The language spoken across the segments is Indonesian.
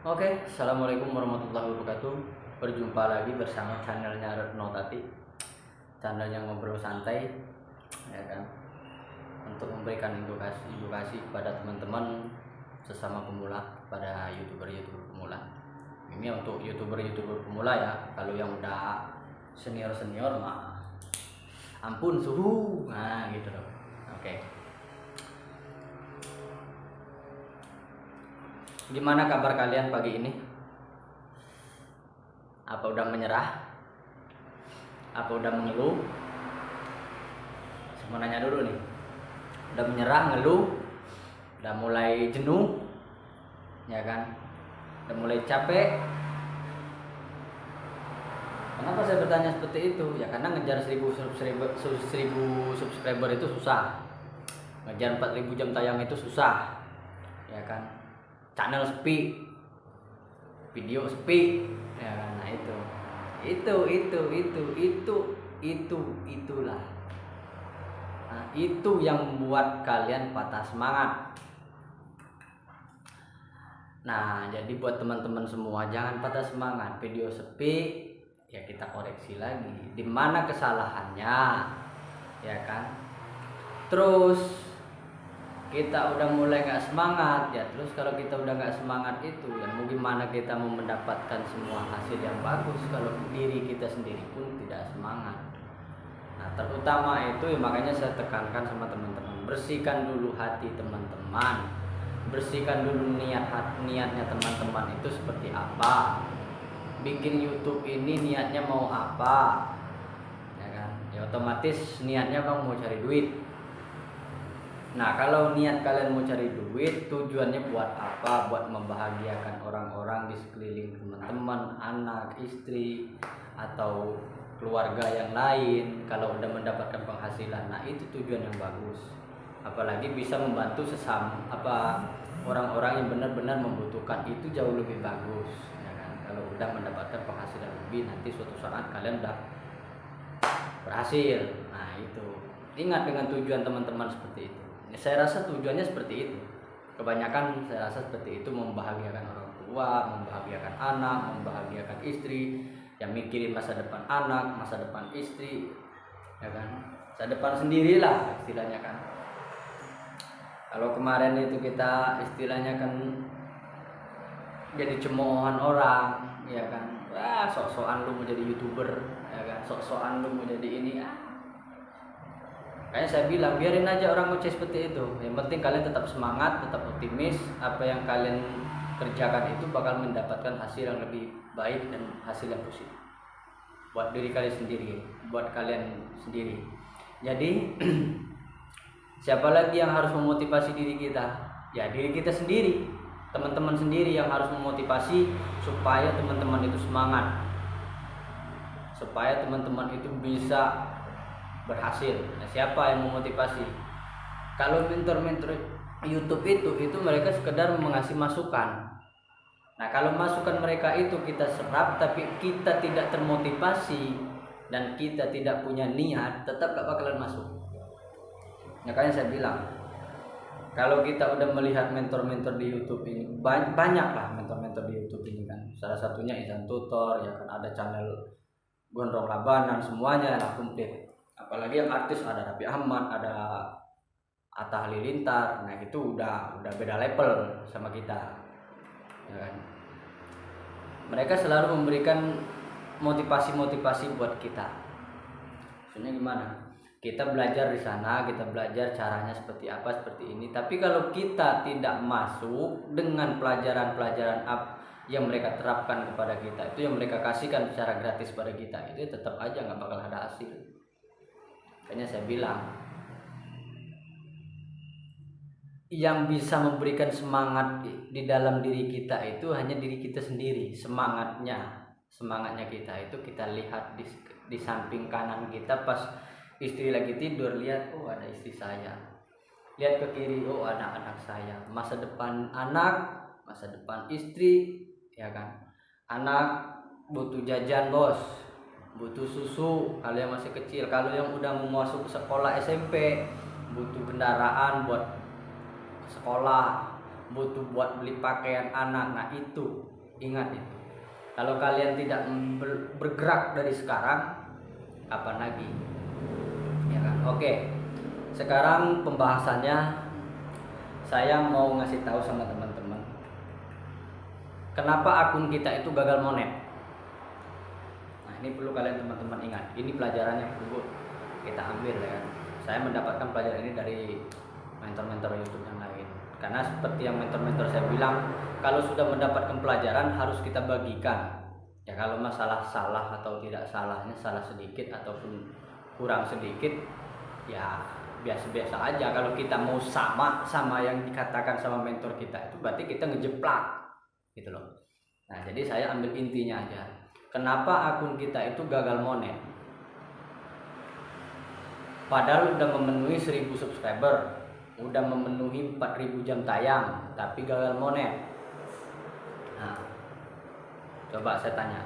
Oke, assalamualaikum warahmatullahi wabarakatuh. Berjumpa lagi bersama channelnya Retno Tati, channel yang ngobrol santai, ya kan, untuk memberikan edukasi kepada teman-teman sesama pemula, pada youtuber pemula. Ini untuk youtuber pemula ya. Kalau yang udah senior mah, ampun suhu, nah gitu loh. Oke. Gimana kabar kalian pagi ini? Apa udah menyerah? Apa udah mengeluh? Saya mau nanya dulu nih. Udah menyerah, ngeluh? Udah mulai jenuh? Ya kan? Udah mulai capek? Kenapa saya bertanya seperti itu? Ya karena ngejar 1000 subscriber itu susah. Ngejar 4000 jam tayang itu susah. Ya kan? Channel sepi, video sepi, ya kan? Nah itulah. Nah, itu yang membuat kalian patah semangat. Nah, jadi buat teman-teman semua, jangan patah semangat. Video sepi, ya kita koreksi lagi. Di mana kesalahannya, ya kan? Terus kita udah mulai nggak semangat, ya terus kalau kita udah nggak semangat itu, ya mau gimana kita mau mendapatkan semua hasil yang bagus kalau diri kita sendiri pun tidak semangat. Nah, terutama itu ya, makanya saya tekankan sama teman-teman, bersihkan dulu hati teman-teman, bersihkan dulu niatnya teman-teman itu seperti apa, bikin YouTube ini niatnya mau apa, ya kan? Ya otomatis niatnya bang mau cari duit. Nah, kalau niat kalian mau cari duit, tujuannya buat apa? Buat membahagiakan orang-orang di sekeliling teman-teman, anak, istri, atau keluarga yang lain. Kalau udah mendapatkan penghasilan, nah itu tujuan yang bagus. Apalagi bisa membantu orang-orang yang benar-benar membutuhkan, itu jauh lebih bagus, ya kan? Kalau udah mendapatkan penghasilan lebih, nanti suatu saat kalian udah berhasil. Nah, itu ingat dengan tujuan teman-teman seperti itu. Saya rasa tujuannya seperti itu. Kebanyakan saya rasa seperti itu, membahagiakan orang tua, membahagiakan anak, membahagiakan istri, yang mikirin masa depan anak, masa depan istri, ya kan? Masa depan sendirilah istilahnya kan. Kalau kemarin itu kita istilahnya kan jadi cemoohan orang, ya kan? Wah, sok-sokan lu mau jadi YouTuber, ya kan? Sok-sokan lu mau jadi ini. Kayaknya saya bilang biarin aja orang ngoceh seperti itu. Yang penting kalian tetap semangat, tetap optimis. Apa yang kalian kerjakan itu bakal mendapatkan hasil yang lebih baik dan hasil yang positif buat diri kalian sendiri, buat kalian sendiri. Jadi siapa lagi yang harus memotivasi diri kita? Ya diri kita sendiri, teman-teman sendiri yang harus memotivasi supaya teman-teman itu semangat, supaya teman-teman itu bisa berhasil. Nah, siapa yang memotivasi? Kalau mentor-mentor YouTube itu mereka sekedar mengasih masukan. Nah, kalau masukan mereka itu kita serap tapi kita tidak termotivasi dan kita tidak punya niat, tetap gak bakalan masuk. Makanya saya bilang, kalau kita udah melihat mentor-mentor di YouTube ini, banyak lah mentor-mentor di YouTube ini kan. Salah satunya Izan Tutor, ya kan, ada channel Gondrong Labanan, semuanya lah komplit. Apalagi yang artis, ada Raffi Ahmad, ada Atta Halilintar. Nah itu udah beda level sama kita, ya kan? Mereka selalu memberikan motivasi buat kita. Maksudnya gimana? Kita belajar di sana, kita belajar caranya seperti apa, seperti ini. Tapi kalau kita tidak masuk dengan pelajaran-pelajaran yang mereka terapkan kepada kita, itu yang mereka kasihkan secara gratis pada kita, itu tetap aja nggak bakal ada hasil. Makanya saya bilang, yang bisa memberikan semangat di dalam diri kita itu hanya diri kita sendiri. Semangatnya kita itu kita lihat di samping kanan kita, pas istri lagi tidur, lihat, oh ada istri saya. Lihat ke kiri, oh anak-anak saya. Masa depan anak, masa depan istri, ya kan? Anak butuh jajan bos, butuh susu kalau yang masih kecil. Kalau yang udah mau masuk sekolah SMP, butuh kendaraan buat sekolah, butuh buat beli pakaian anak. Nah itu Ingat itu. Kalau kalian tidak bergerak dari sekarang, kapan lagi? Ya kan? Oke. Sekarang pembahasannya saya mau ngasih tahu sama teman-teman. Kenapa akun kita itu gagal monet? Nah, ini perlu kalian teman-teman ingat. Ini pelajaran yang perlu kita ambil ya kan. Saya mendapatkan pelajaran ini dari mentor-mentor YouTube yang lain. Karena seperti yang mentor-mentor saya bilang, kalau sudah mendapatkan pelajaran harus kita bagikan. Ya kalau masalah salah atau tidak salahnya, salah sedikit ataupun kurang sedikit, ya biasa-biasa aja. Kalau kita mau sama yang dikatakan sama mentor kita itu berarti kita ngejeplak gitu loh. Nah, jadi saya ambil intinya aja. Kenapa akun kita itu gagal monet? Padahal udah memenuhi 1000 subscriber, udah memenuhi 4000 jam tayang, tapi gagal monet. Nah, coba saya tanya,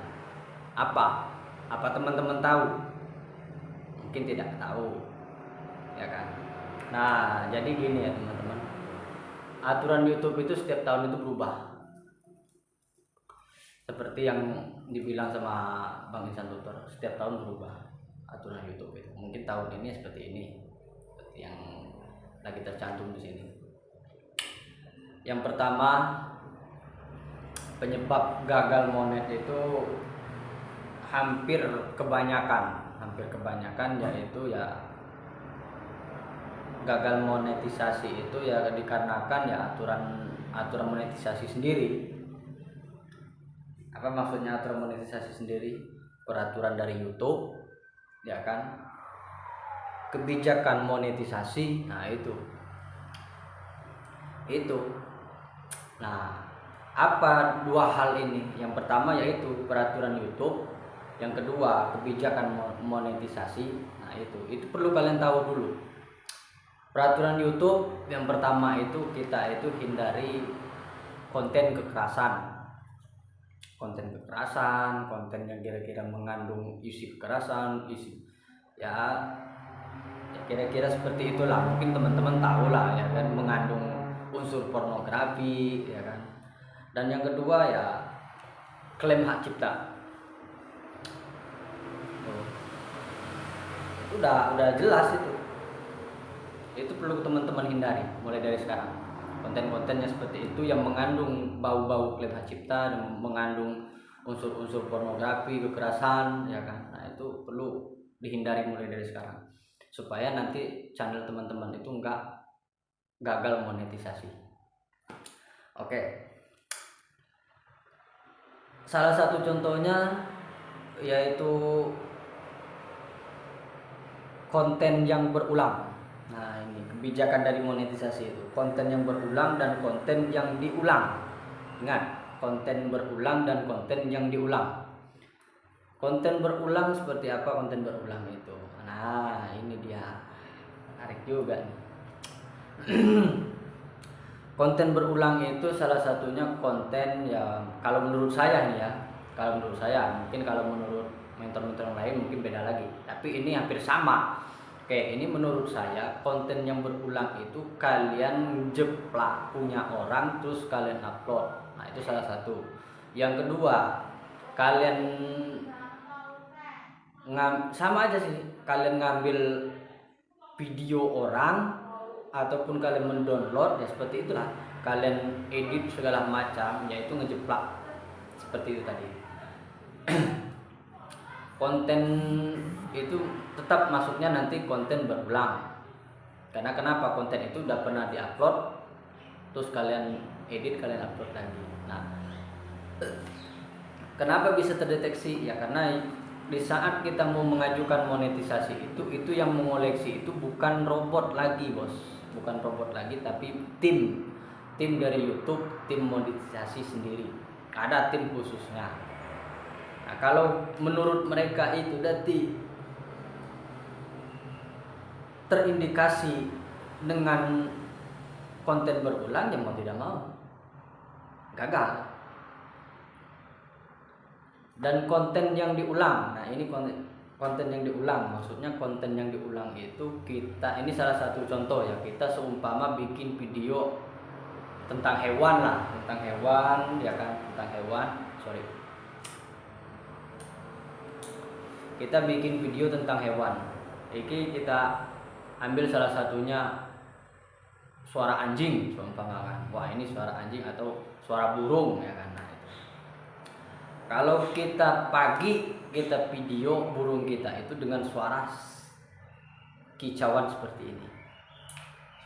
apa teman-teman tahu? Mungkin tidak tahu, ya kan? Nah, jadi gini ya teman-teman, aturan YouTube itu setiap tahun itu berubah. Seperti yang dibilang sama Bang Insan Tutor, setiap tahun berubah aturan YouTube itu. Mungkin tahun ini seperti ini, seperti yang lagi tercantum di sini. Yang pertama, penyebab gagal monet itu hampir kebanyakan yaitu ya gagal monetisasi itu ya dikarenakan ya aturan monetisasi sendiri. Apa maksudnya aturan monetisasi sendiri? Peraturan dari YouTube, ya kan? Kebijakan monetisasi, nah itu. Nah, apa dua hal ini? Yang pertama yaitu peraturan YouTube, yang kedua kebijakan monetisasi. Nah, itu perlu kalian tahu dulu. Peraturan YouTube yang pertama itu kita itu hindari konten kekerasan, konten yang kira-kira mengandung isi kekerasan, ya kira-kira seperti itulah. Mungkin teman-teman tahu lah ya kan, mengandung unsur pornografi ya kan. Dan yang kedua ya klaim hak cipta. Udah jelas itu. Itu perlu teman-teman hindari mulai dari sekarang. Konten-kontennya seperti itu yang mengandung bau-bau klaim hak cipta dan mengandung unsur-unsur pornografi, kekerasan ya kan. Nah, itu perlu dihindari mulai dari sekarang supaya nanti channel teman-teman itu enggak gagal monetisasi. Oke. Salah satu contohnya yaitu konten yang berulang. Nah, ini kebijakan dari monetisasi itu, konten yang berulang dan konten yang diulang. Ingat, konten berulang dan konten yang diulang. Konten berulang seperti apa konten berulang itu? Nah, ini dia. Menarik juga nih. Konten berulang itu salah satunya konten yang kalau menurut saya nih ya, mungkin kalau menurut mentor-mentor yang lain mungkin beda lagi, tapi ini hampir sama. Oke, ini menurut saya konten yang berulang itu kalian jeplak punya orang terus kalian upload. Nah, itu salah satu. Yang kedua, kalian sama aja sih, kalian ngambil video orang ataupun kalian mendownload ya seperti itulah. Kalian edit segala macam yaitu ngejeplak seperti itu tadi. Konten itu tetap masuknya nanti konten berulang. Karena kenapa? Konten itu udah pernah diupload terus kalian edit, kalian upload lagi. Nah, kenapa bisa terdeteksi? Ya karena di saat kita mau mengajukan monetisasi itu yang mengoleksi itu bukan robot lagi, Bos. Bukan robot lagi tapi tim dari YouTube, tim monetisasi sendiri. Ada tim khususnya. Nah, kalau menurut mereka itu berarti terindikasi dengan konten berulang, yang mau tidak mau gagal. Dan konten yang diulang, nah ini konten yang diulang, maksudnya konten yang diulang itu kita, ini salah satu contoh ya, kita seumpama bikin video tentang hewan lah, tentang hewan ya kan, tentang hewan. Sorry, kita bikin video tentang hewan. Ini kita ambil salah satunya suara anjing, seumpamakan. Wah, ini suara anjing atau suara burung ya kan. Nah, itu. Kalau kita pagi kita video burung kita itu dengan suara kicauan seperti ini,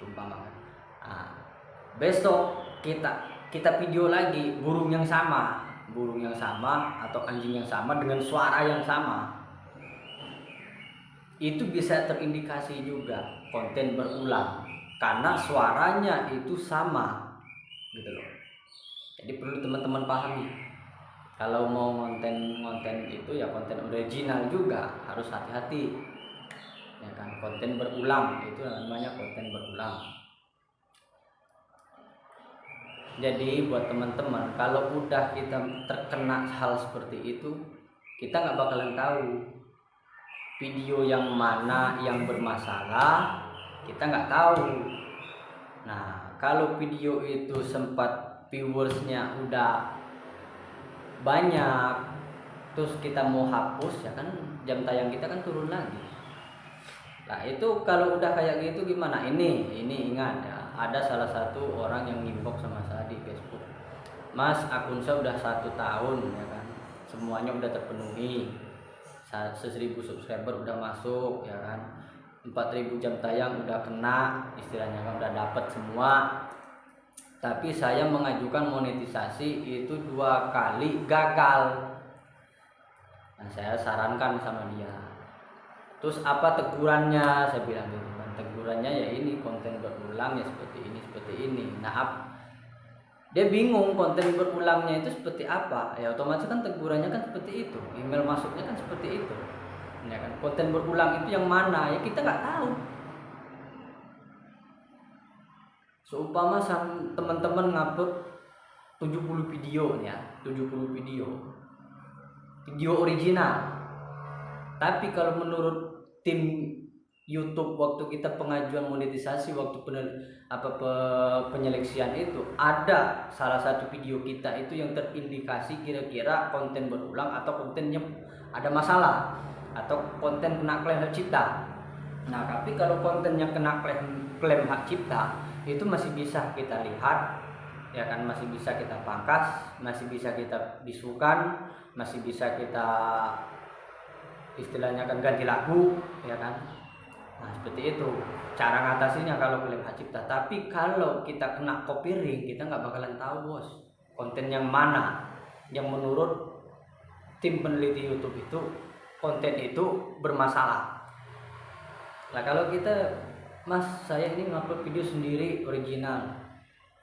seumpamakan. Nah, besok kita video lagi burung yang sama atau anjing yang sama dengan suara yang sama. Itu bisa terindikasi juga konten berulang karena suaranya itu sama gitu loh. Jadi perlu teman-teman pahami, kalau mau konten itu ya konten original juga harus hati-hati ya kan. Konten berulang itu namanya konten berulang. Jadi buat teman-teman, kalau udah kita terkena hal seperti itu, kita nggak bakalan tahu video yang mana yang bermasalah, kita nggak tahu. Nah, kalau video itu sempat viewersnya udah banyak, terus kita mau hapus ya kan, jam tayang kita kan turun lagi. Nah, itu kalau udah kayak gitu gimana? Ini ingat ya, ada salah satu orang yang inbox sama saya di Facebook, Mas, akun saya udah 1 tahun ya kan, semuanya udah terpenuhi, 1000 subscriber udah masuk ya kan, 4000 jam tayang udah kena, istilahnya kan udah dapat semua, tapi saya mengajukan monetisasi itu 2 kali gagal. Nah, saya sarankan sama dia, terus apa tegurannya? Saya bilang gitu kan, tegurannya ya ini konten berulang ya seperti ini. Nah, dia bingung konten berulangnya itu seperti apa, ya otomatis kan tegurannya kan seperti itu, email masuknya kan seperti itu ya kan. Konten berulang itu yang mana ya kita nggak tahu. Seumpama teman-teman ngupload 70 video ya, 70 video original, tapi kalau menurut tim YouTube waktu kita pengajuan monetisasi, waktu penyeleksian itu, ada salah satu video kita itu yang terindikasi kira-kira konten berulang atau kontennya ada masalah atau konten kena klaim hak cipta. Nah, tapi kalau kontennya kena klaim hak cipta itu masih bisa kita lihat ya kan, masih bisa kita pangkas, masih bisa kita bisukan, masih bisa kita istilahnya kan ganti lagu ya kan. Nah, seperti itu cara ngatasinya kalau klaim hak cipta. Tapi kalau kita kena copyright, kita nggak bakalan tahu bos konten yang mana yang menurut tim peneliti YouTube itu konten itu bermasalah. Nah, kalau kita, Mas, saya ini ngupload video sendiri original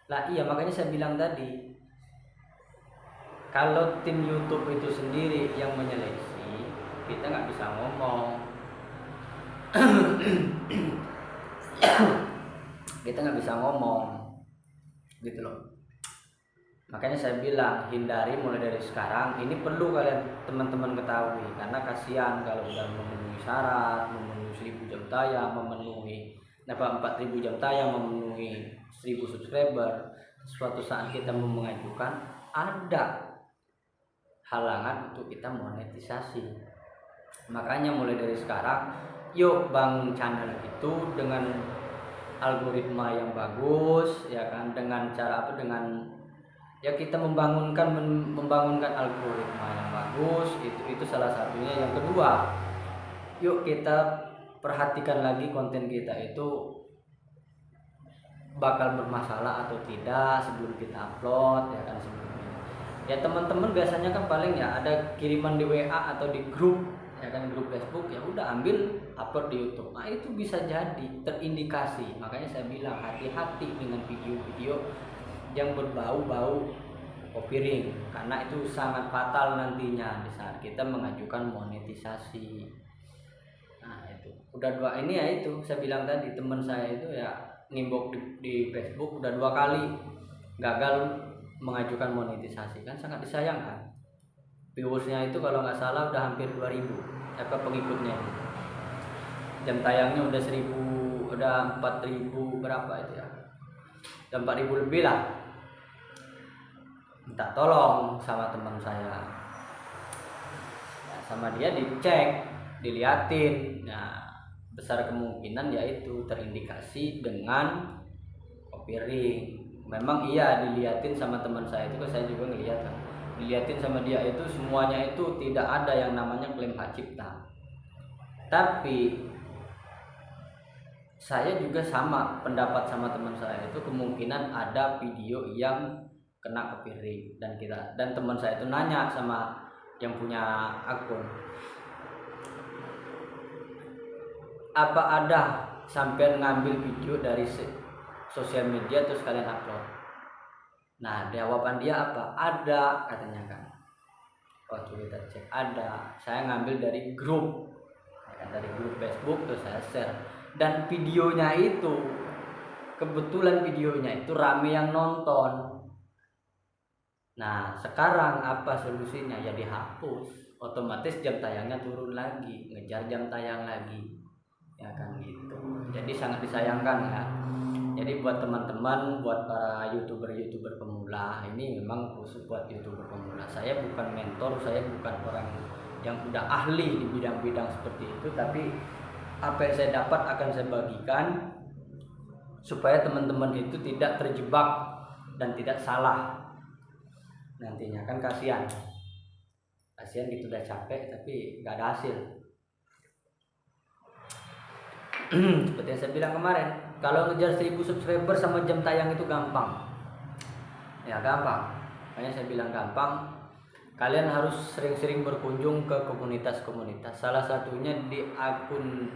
lah, iya makanya saya bilang tadi, kalau tim YouTube itu sendiri yang menyeleksi, kita nggak bisa ngomong. Kita nggak bisa ngomong gitu loh. Makanya saya bilang hindari mulai dari sekarang. Ini perlu kalian teman-teman ketahui, karena kasihan kalau udah memenuhi syarat, memenuhi 1000 jam tayang, memenuhi 4000 jam tayang, memenuhi 1000 subscriber, suatu saat kita mau mengajukan ada halangan untuk kita monetisasi. Makanya mulai dari sekarang yuk bangun channel itu dengan algoritma yang bagus ya kan, dengan cara apa, dengan ya kita membangunkan algoritma yang bagus, itu salah satunya. Yang kedua, yuk kita perhatikan lagi konten kita itu bakal bermasalah atau tidak sebelum kita upload ya kan. Sebelumnya ya teman-teman biasanya kan paling ya ada kiriman di WA atau di grup ya kan, grup Facebook, ya udah ambil upload di YouTube. Nah, itu bisa jadi terindikasi. Makanya saya bilang hati-hati dengan video-video yang berbau-bau copyright, karena itu sangat fatal nantinya di saat kita mengajukan monetisasi. Nah, itu udah 2 ini ya, itu saya bilang tadi, teman saya itu ya ngimbok di Facebook udah 2 kali gagal mengajukan monetisasi, kan sangat disayangkan. Viewersnya itu kalau nggak salah udah hampir 2000 pengikutnya, jam tayangnya udah 4000 berapa itu ya, udah 4000 lebih lah minta tolong sama teman saya, ya, sama dia dicek, diliatin. Nah, besar kemungkinan yaitu terindikasi dengan kopi ring. Memang iya diliatin sama teman saya itu, saya juga ngeliat kan, diliatin sama dia itu semuanya itu tidak ada yang namanya klaim hak cipta. Tapi saya juga sama pendapat sama teman saya itu, kemungkinan ada video yang kena copyright, dan teman saya itu nanya sama yang punya akun, apa ada sampai ngambil video dari sosial media terus kalian upload? Nah, jawaban dia apa? Ada, katanya kan. Waktu kita cek, ada, saya ngambil dari grup, dari grup Facebook terus saya share, dan videonya itu kebetulan videonya itu rame yang nonton. Nah, sekarang apa solusinya? Ya dihapus, otomatis jam tayangnya turun lagi, ngejar jam tayang lagi, ya kan gitu. Jadi sangat disayangkan ya. Jadi buat teman-teman, buat para youtuber pemula, ini memang khusus buat youtuber pemula. Saya bukan mentor, saya bukan orang yang udah ahli di bidang-bidang seperti itu, tapi apa yang saya dapat akan saya bagikan supaya teman-teman itu tidak terjebak dan tidak salah nantinya. Kan kasihan gitu, udah capek tapi nggak ada hasil. Seperti yang saya bilang kemarin, kalau ngejar 1000 subscriber sama jam tayang itu gampang, ya gampang. Makanya saya bilang gampang. Kalian harus sering-sering berkunjung ke komunitas-komunitas. Salah satunya di akun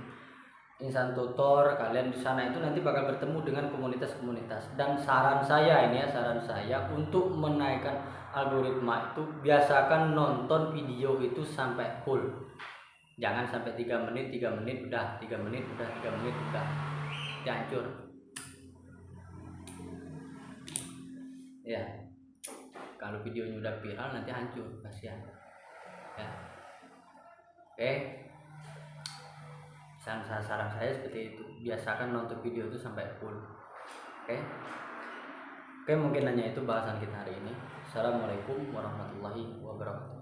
Insan Tutor. Kalian di sana itu nanti bakal bertemu dengan komunitas-komunitas. Dan saran saya untuk menaikkan algoritma itu, biasakan nonton video itu sampai full. Jangan sampai 3 menit udah, 3 menit udah, 3 menit udah. Hancur. Ya. Kalau videonya udah viral nanti hancur, kasihan. Ya. Oke. Saran saya seperti itu. Biasakan nonton video itu sampai full. Oke. Mungkin hanya itu bahasan kita hari ini. Assalamualaikum warahmatullahi wabarakatuh.